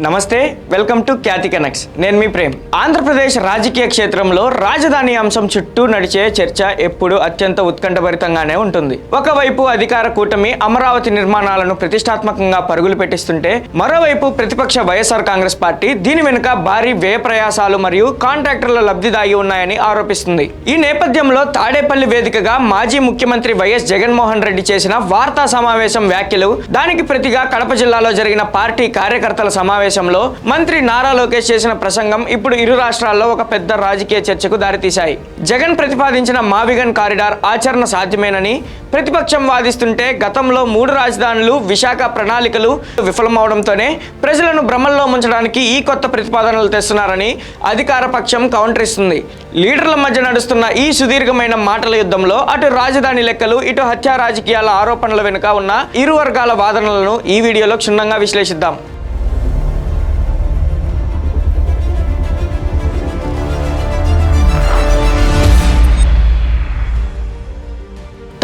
నమస్తే, welcome to Khyati connects. నేను మీ ప్రేమ్. ఆంధ్రప్రదేశ్ రాజకీయ క్షేత్రంలో రాజధాని అంశం చుట్టూ నడిచే చర్చ ఎప్పుడు అత్యంత ఉత్కంఠభరితంగానే ఉంటుంది. ఒకవైపు అధికార కూటమి అమరావతి నిర్మాణాలను ప్రతిష్టాత్మకంగా పరుగులు పెట్టిస్తుంటే, మరోవైపు ప్రతిపక్ష వైఎస్ఆర్ కాంగ్రెస్ పార్టీ దీని వెనుక భారీ వ్యయ ప్రయాసాలు మరియు కాంట్రాక్టర్ల లబ్ధి దాగి ఉన్నాయని ఆరోపిస్తుంది. ఈ నేపథ్యంలో తాడేపల్లి వేదికగా మాజీ ముఖ్యమంత్రి వైఎస్ జగన్మోహన్ రెడ్డి చేసిన వార్తా సమావేశం వ్యాఖ్యలు, దానికి ప్రతిగా కడప జిల్లాలో జరిగిన పార్టీ కార్యకర్తల సమావేశంలో మంత్రి నారా లోకేష్ చేసిన ప్రసంగం ఇప్పుడు ఇరు రాష్ట్రాల్లో ఒక పెద్ద రాజకీయ చర్చకు దారితీశాయి. జగన్ ప్రతిపాదించిన మావిగన్ కారిడార్ ఆచరణ సాధ్యమేనని ప్రతిపక్షం వాదిస్తుంటే, గతంలో 3 రాజధానులు విశాఖ ప్రణాళికలు విఫలమవడంతోనే ప్రజలను భ్రమల్లో ముంచడానికి ఈ కొత్త ప్రతిపాదనలు తెస్తున్నారని అధికార పక్షం కౌంటర్ ఇస్తుంది. లీడర్ల మధ్య నడుస్తున్న ఈ సుదీర్ఘమైన మాటల యుద్ధంలో అటు రాజధాని లెక్కలు, ఇటు హత్యా రాజకీయాల ఆరోపణల వెనుక ఉన్న ఇరు వర్గాల వాదనలను ఈ వీడియోలో క్షుణ్ణంగా విశ్లేషిద్దాం.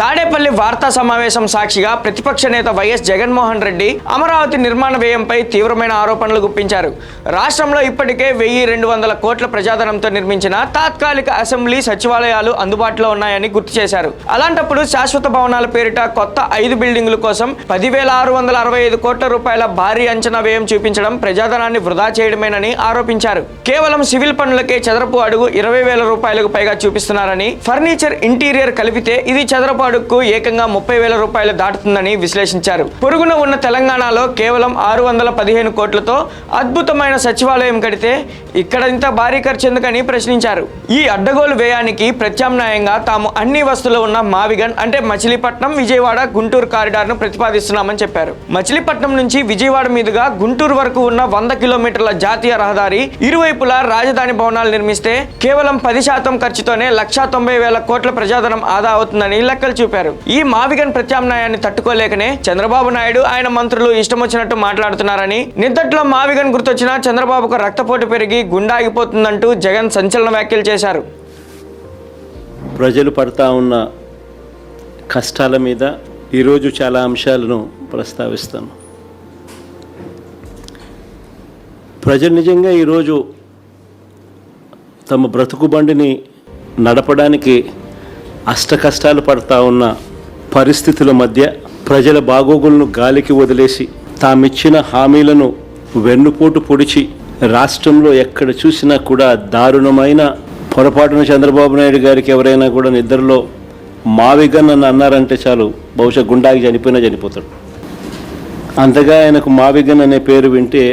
తాడేపల్లి వార్తా సమావేశం సాక్షిగా ప్రతిపక్ష నేత వైఎస్ జగన్మోహన్ రెడ్డి అమరావతి నిర్మాణ వ్యయంపై తీవ్రమైన ఆరోపణలు గుప్పించారు. రాష్ట్రంలో ఇప్పటికే 1200 కోట్ల ప్రజాధనంతో నిర్మించిన తాత్కాలిక అసెంబ్లీ సచివాలయాలు అందుబాటులో ఉన్నాయని గుర్తు చేశారు. అలాంటప్పుడు శాశ్వత భవనాల పేరిట కొత్త 5 బిల్డింగుల కోసం 10,665 కోట్ల రూపాయల భారీ అంచనా వ్యయం చూపించడం ప్రజాధనాన్ని వృధా చేయడమేనని ఆరోపించారు. కేవలం సివిల్ పనులకే చదరపు అడుగు 20,000 రూపాయలకు పైగా చూపిస్తున్నారని, ఫర్నిచర్, ఇంటీరియర్ కలిపితే ఇది చదరపు అడుగుకు ఏకంగా 30,000 రూపాయలు దాటుతుందని విశ్లేషించారు. పొరుగున ఉన్న తెలంగాణలో కేవలం 615 కోట్లతో అద్భుతమైన సచివాలయం కడితే ఇక్కడ ఇంత భారీ ఖర్చు ఎందుకని ప్రశ్నించారు. ఈ అడ్డగోలు వ్యయానికి ప్రత్యామ్నాయంగా తాము అన్ని వస్తువులు ఉన్న మావిగన్ అంటే మచిలీపట్నం, విజయవాడ, గుంటూరు కారిడార్ను ప్రతిపాదిస్తున్నామని చెప్పారు. మచిలీపట్నం నుంచి విజయవాడ మీదుగా గుంటూరు వరకు ఉన్న 100 కిలోమీటర్ల జాతీయ రహదారి ఇరువైపులా రాజధాని భవనాలు నిర్మిస్తే కేవలం 10% ఖర్చుతోనే 1,90,000 కోట్ల ప్రజాధనం ఆదా అవుతుందని లెక్కలు చూపారు. ఈ మావిగన్ ప్రత్యామ్నాయాన్ని తట్టుకోలేకనే చంద్రబాబు నాయుడు, ఆయన మంత్రులు ఇష్టం వచ్చినట్టు మాట్లాడుతున్నారని, నిద్దట్లో మావిగన్ గుర్తొచ్చినా చంద్రబాబుకు రక్తపోటు పెరిగి గుండాగిపోతుందంటూ జగన్ సంచలన వ్యాఖ్యలు చేశారు. ప్రజలు పడతా ఉన్న కష్టాల మీద ఈరోజు చాలా అంశాలను ప్రస్తావిస్తాను. ప్రజలు నిజంగా ఈరోజు తమ బ్రతుకు బండిని నడపడానికి అష్ట కష్టాలు పడతా ఉన్న పరిస్థితుల మధ్య ప్రజల బాగోగులను గాలికి వదిలేసి తామిచ్చిన హామీలను వెన్నుపోటు పొడిచి రాష్ట్రంలో ఎక్కడ చూసినా కూడా దారుణమైన పొరపాటున చంద్రబాబు నాయుడు గారికి ఎవరైనా కూడా నిద్రలో మావిగన్ అని అన్నారంటే చాలు, బహుశా గుండాకి చనిపోతాడు. అంతగా ఆయనకు మావిగన్ అనే పేరు వింటే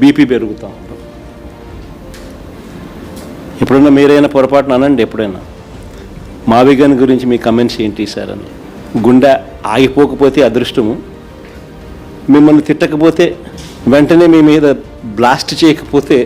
బీపీ పెరుగుతాం. ఎప్పుడన్నా మీరైనా పొరపాటున అనండి, ఎప్పుడైనా మావిగన్ గురించి మీ కమెంట్స్ ఏంటి సార్ అని. గుండె ఆగిపోకపోతే అదృష్టము, మిమ్మల్ని తిట్టకపోతే, వెంటనే మీ మీద బ్లాస్ట్ చేయకపోతే.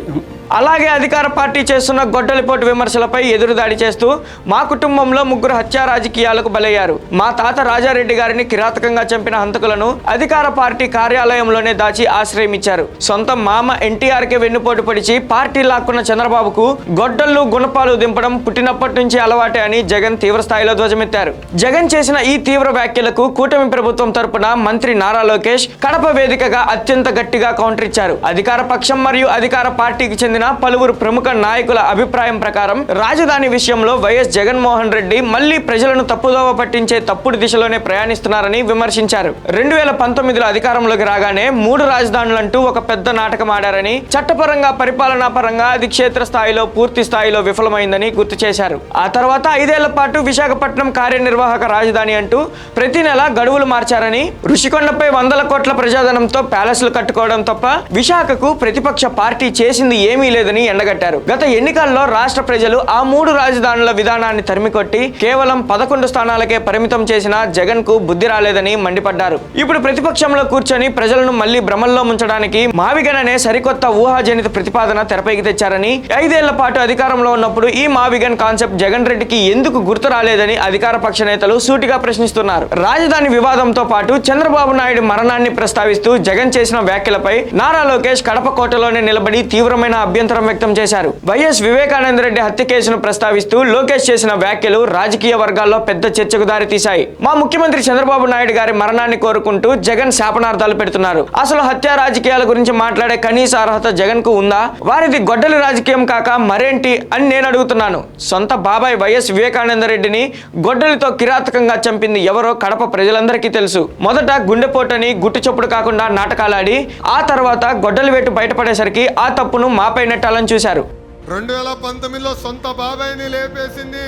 అలాగే అధికార పార్టీ చేస్తున్న గొడ్డలిపోటు విమర్శలపై ఎదురుదాడి చేస్తూ, మా కుటుంబంలో 3 హత్యా రాజకీయాలకు బలయ్యారు. మా తాత రాజారెడ్డి గారిని కిరాతకంగా చంపిన హంతకులను అధికార పార్టీ కార్యాలయంలోనే దాచి ఆశ్రయం ఇచ్చారు. సొంత మామ ఎన్టీఆర్కే వెన్నుపోటు పొడిచి పార్టీ లాక్కున్న చంద్రబాబుకు గొడ్డళ్ళు, గుణపాలు దింపడం పుట్టినప్పటి నుంచి అలవాటే అని జగన్ తీవ్రస్థాయిలో ధ్వజమెత్తారు. జగన్ చేసిన ఈ తీవ్ర వ్యాఖ్యలకు కూటమి ప్రభుత్వం తరపున మంత్రి నారా లోకేష్ కడప వేదికగా అత్యంత గట్టిగా కౌంటర్ ఇచ్చారు. అధికార పక్షం మరియు అధికార పార్టీకి చెందిన పలువురు ప్రముఖ నాయకుల అభిప్రాయం ప్రకారం రాజధాని విషయంలో వైఎస్ జగన్మోహన్ రెడ్డి మళ్లీ ప్రజలను తప్పుదోవ పట్టించే తప్పుడు దిశలోనే ప్రయాణిస్తున్నారని విమర్శించారు. 2019లో అధికారంలోకి రాగానే 3 రాజధానులంటూ ఒక పెద్ద నాటకం ఆడారని, చట్టపరంగా, పరిపాలనా పరంగా అది క్షేత్రస్థాయిలో పూర్తి స్థాయిలో విఫలమైందని గుర్తు చేశారు. ఆ తర్వాత 5 ఏళ్ల పాటు విశాఖపట్నం కార్యనిర్వాహక రాజధాని అంటూ ప్రతి నెల గడువులు మార్చారని, ఋషికొండపై 100 కోట్ల ప్రజాధనంతో ప్యాలెస్లు కట్టుకోవడం తప్ప విశాఖకు ప్రతిపక్ష పార్టీ చేసింది ఏమీ లేదని ఎండగట్టారు. గత ఎన్నికల్లో రాష్ట్ర ప్రజలు ఆ 3 రాజధానుల విధానాన్ని తరిమికొట్టి కేవలం 11 స్థానాలకే పరిమితం చేసిన జగన్ కు బుద్ధి రాలేదని మండిపడ్డారు. ఇప్పుడు ప్రతిపక్షంలో కూర్చొని ప్రజలను మళ్లీ భ్రమల్లో ముంచడానికి మావిగన్ అనే సరికొత్త ఊహాజనిత ప్రతిపాదన తెరపైకి తెచ్చారని, 5 ఏళ్ల పాటు అధికారంలో ఉన్నప్పుడు ఈ మావిగన్ కాన్సెప్ట్ జగన్ రెడ్డికి ఎందుకు గుర్తు రాలేదని అధికార పక్ష నేతలు సూటిగా ప్రశ్నిస్తున్నారు. రాజధాని వివాదంతో పాటు చంద్రబాబు నాయుడు మరణాన్ని ప్రస్తావిస్తూ జగన్ చేసిన వ్యాఖ్యలపై నారా లోకేష్ కడప కోటలోనే నిలబడి తీవ్రమైన అభ్యర్థన అభ్యంతరం వ్యక్తం చేశారు. వైఎస్ వివేకానంద రెడ్డి హత్య కేసును ప్రస్తావిస్తూ లోకేష్ చేసిన వ్యాఖ్యలు రాజకీయ వర్గాల్లో పెద్ద చర్చకు దారితీశాయి. మా ముఖ్యమంత్రి చంద్రబాబు నాయుడు గారి మరణాన్ని కోరుకుంటూ జగన్ శాపనార్థాలు పెడుతున్నారు. అసలు హత్య రాజకీయాల గురించి మాట్లాడే కనీస అర్హత జగన్ కు ఉందా? వారిది గొడ్డలి రాజకీయం కాక మరేంటి అని నేను అడుగుతున్నాను. సొంత బాబాయ్ వైఎస్ వివేకానంద రెడ్డిని గొడ్డలితో కిరాతకంగా చంపింది ఎవరో కడప ప్రజలందరికీ తెలుసు. మొదట గుండెపోటని గుట్టు చప్పుడు కాకుండా నాటకాలాడి ఆ తర్వాత గొడ్డలి వేటు బయటపడేసరికి ఆ తప్పును మాపై నెట్టాలని చూశారు. 2019లో సొంత బాబాయిని లేపేసింది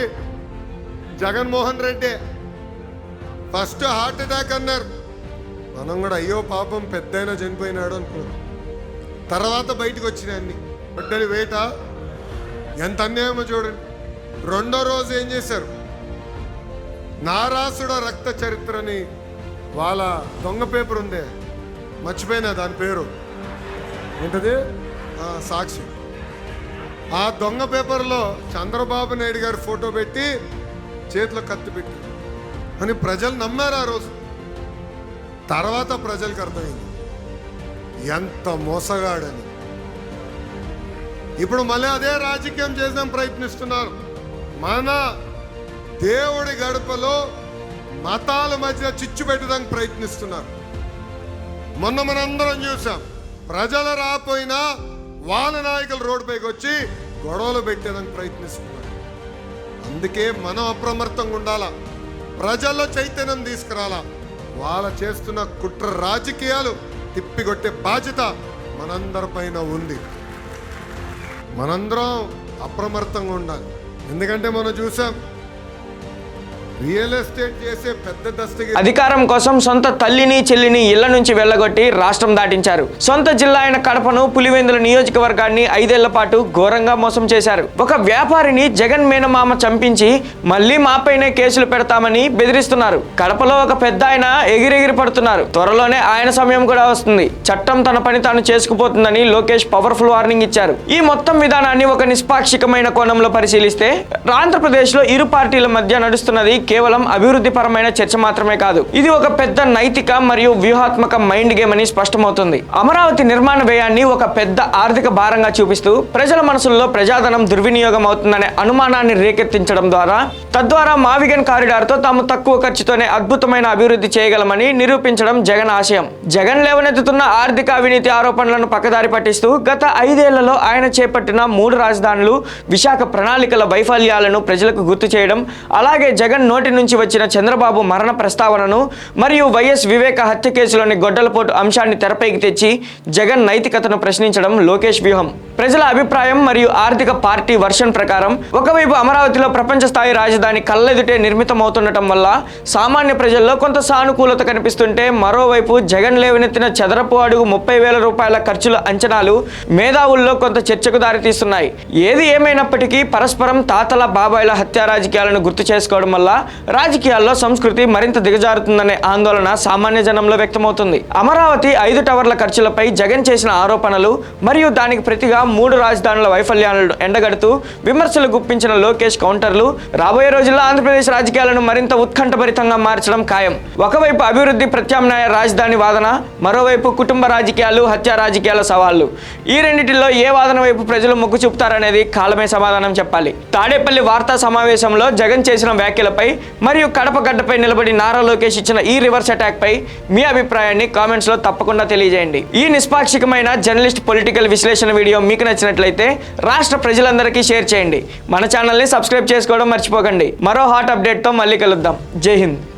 Jaganmohan Reddy. First heart attack అన్నారు. మనం కూడా అయ్యో పాపం పెద్దయినా చనిపోయినాడు అనుకున్నాం. తర్వాత బయటకు వచ్చినాయి అన్ని. గొడ్డలి వేట ఎంత అన్యాయమో చూడండి. రెండో రోజు ఏం చేశారు? నారాసుడ రక్త చరిత్రని వాళ్ళ దొంగ పేపర్ ఉందే, మర్చిపోయినా దాని పేరు ఏంటది, సాక్షి. ఆ దొంగ పేపర్లో చంద్రబాబు నాయుడు గారి ఫోటో పెట్టి చేతిలో కత్తి పెట్టి అని ప్రజలు నమ్మారు ఆ రోజు. తర్వాత ప్రజలకు అర్థమైంది ఎంత మోసగాడని. ఇప్పుడు మళ్ళీ అదే రాజకీయం చేద్దాం ప్రయత్నిస్తున్నారు. మన దేవుడి గడపలో మతాల మధ్య చిచ్చు పెట్టడానికి ప్రయత్నిస్తున్నారు. మొన్న మనందరం చూసాం. ప్రజలు రాపోయినా వాళ్ళ నాయకులు రోడ్డుపైకి వచ్చి గొడవలు పెట్టేదానికి ప్రయత్నిస్తున్నారు. అందుకే మనం అప్రమత్తంగా ఉండాలా, ప్రజల్లో చైతన్యం తీసుకురాలా. వాళ్ళ చేస్తున్న కుట్ర రాజకీయాలు తిప్పికొట్టే బాధ్యత మనందరిపైన ఉంది. మనందరం అప్రమత్తంగా ఉండాలి. ఎందుకంటే మనం చూసాం రియల్ ఎస్టేట్ చేసే పెద్ద దస్తగిరి అధికారం కోసం సొంత తల్లిని చెల్లిని ఇళ్ల నుంచి వెళ్లగొట్టి రాష్ట్రం దాటించారు. సొంత జిల్లా అయిన కడపను పులివెందుల నియోజకవర్గాన్ని 5 ఏళ్ల పాటు ఘోరంగా మోసం చేశారు. ఒక వ్యాపారిని జగన్ మేనమామ చంపించి మళ్లీ మాపైనే కేసులు పెడతామని బెదిరిస్తున్నారు. కడపలో ఒక పెద్ద ఆయన ఎగిరెగిరి పడుతున్నారు. త్వరలోనే ఆయన సమయం కూడా వస్తుంది. చట్టం తన పని తాను చేసుకుపోతుందని లోకేష్ పవర్ఫుల్ వార్నింగ్ ఇచ్చారు. ఈ మొత్తం విధానాన్ని ఒక నిష్పాక్షికమైన కోణంలో పరిశీలిస్తే ఆంధ్రప్రదేశ్ లో ఇరు పార్టీల మధ్య నడుస్తున్నది కేవలం అభివృద్ధి పరమైన చర్చ మాత్రమే కాదు, ఇది ఒక పెద్ద నైతిక మరియు వ్యూహాత్మక మైండ్ గేమ్ అని స్పష్టమవుతుంది. అమరావతి నిర్మాణ వ్యయాన్ని ఒక పెద్ద ఆర్థిక భారంగా చూపిస్తూ ప్రజల మనసుల్లో ప్రజాధనం దుర్వినియోగం అవుతుందనే అనుమానాన్ని రేకెత్తించడం ద్వారా తద్వారా మావిగన్ కారిడార్ తో తాము తక్కువ ఖర్చుతోనే అద్భుతమైన అభివృద్ధి చేయగలమని నిరూపించడం జగన్ ఆశయం. జగన్ లేవనెత్తుతున్న ఆర్థిక అవినీతి ఆరోపణలను పక్కదారి పట్టిస్తూ గత 5 ఏళ్లలో ఆయన చేపట్టిన 3 రాజధానులు, విశాఖ ప్రణాళికల వైఫల్యాలను ప్రజలకు గుర్తు చేయడం, అలాగే జగన్ నోటి నుంచి వచ్చిన చంద్రబాబు మరణ ప్రస్తావనను మరియు వైఎస్ వివేక హత్య కేసులోని గొడ్డలపోటు అంశాన్ని తెరపైకి తెచ్చి జగన్ నైతికతను ప్రశ్నించడం లోకేష్ వ్యూహం. ప్రజల అభిప్రాయం మరియు ఆర్థిక పార్టీ వర్షన్ ప్రకారం ఒకవైపు అమరావతిలో ప్రపంచ స్థాయి రాజధాని కళ్ళెదుటే నిర్మితమవుతుండటం వల్ల సామాన్య ప్రజల్లో కొంత సానుకూలత కనిపిస్తుంటే, మరోవైపు జగన్ లేవనెత్తిన చదరపు అడుగు 30,000 రూపాయల ఖర్చుల అంచనాలు మేధావుల్లో కొంత చర్చకు దారితీస్తున్నాయి. ఏది ఏమైనప్పటికీ పరస్పరం తాతల బాబాయిల హత్య రాజకీయాలను గుర్తు చేసుకోవడం వల్ల రాజకీయాల్లో సంస్కృతి మరింత దిగజారుతుందనే ఆందోళన సామాన్య జనంలో వ్యక్తమవుతుంది. అమరావతి 5 టవర్ల ఖర్చులపై జగన్ చేసిన ఆరోపణలు మరియు దానికి ప్రతిగా 3 రాజధానుల వైఫల్యాలను ఎండగడుతూ విమర్శలు గుప్పించిన లోకేష్ కౌంటర్లు రాబోయే రోజుల్లో ఆంధ్రప్రదేశ్ రాజకీయాలను మరింత ఉత్కంఠభరితంగా మార్చడం ఖాయం. ఒకవైపు అభివృద్ధి ప్రత్యామ్నాయ రాజధాని వాదన, మరోవైపు కుటుంబ రాజకీయాలు, హత్య రాజకీయాల సవాళ్లు. ఈ రెండింటిలో ఏ వాదన వైపు ప్రజలు మొగ్గు చూపుతారనేది కాలమే సమాధానం చెప్పాలి. తాడేపల్లి వార్తా సమావేశంలో జగన్ చేసిన వ్యాఖ్యలపై మరియు కడప గడ్డపై నిలబడి నారా లోకేష్ ఇచ్చిన ఈ రివర్స్ అటాక్ పై మీ అభిప్రాయాన్ని కామెంట్స్ లో తప్పకుండా తెలియజేయండి. ఈ నిష్పాక్షికమైన జర్నలిస్ట్ పొలిటికల్ విశ్లేషణ వీడియో మీకు నచ్చినట్లయితే రాష్ట్ర ప్రజలందరికీ షేర్ చేయండి. మన ఛానల్ని సబ్స్క్రైబ్ చేసుకోవడం మర్చిపోకండి. మరో హాట్ అప్డేట్తో మళ్ళీ కలుద్దాం. జై హింద్.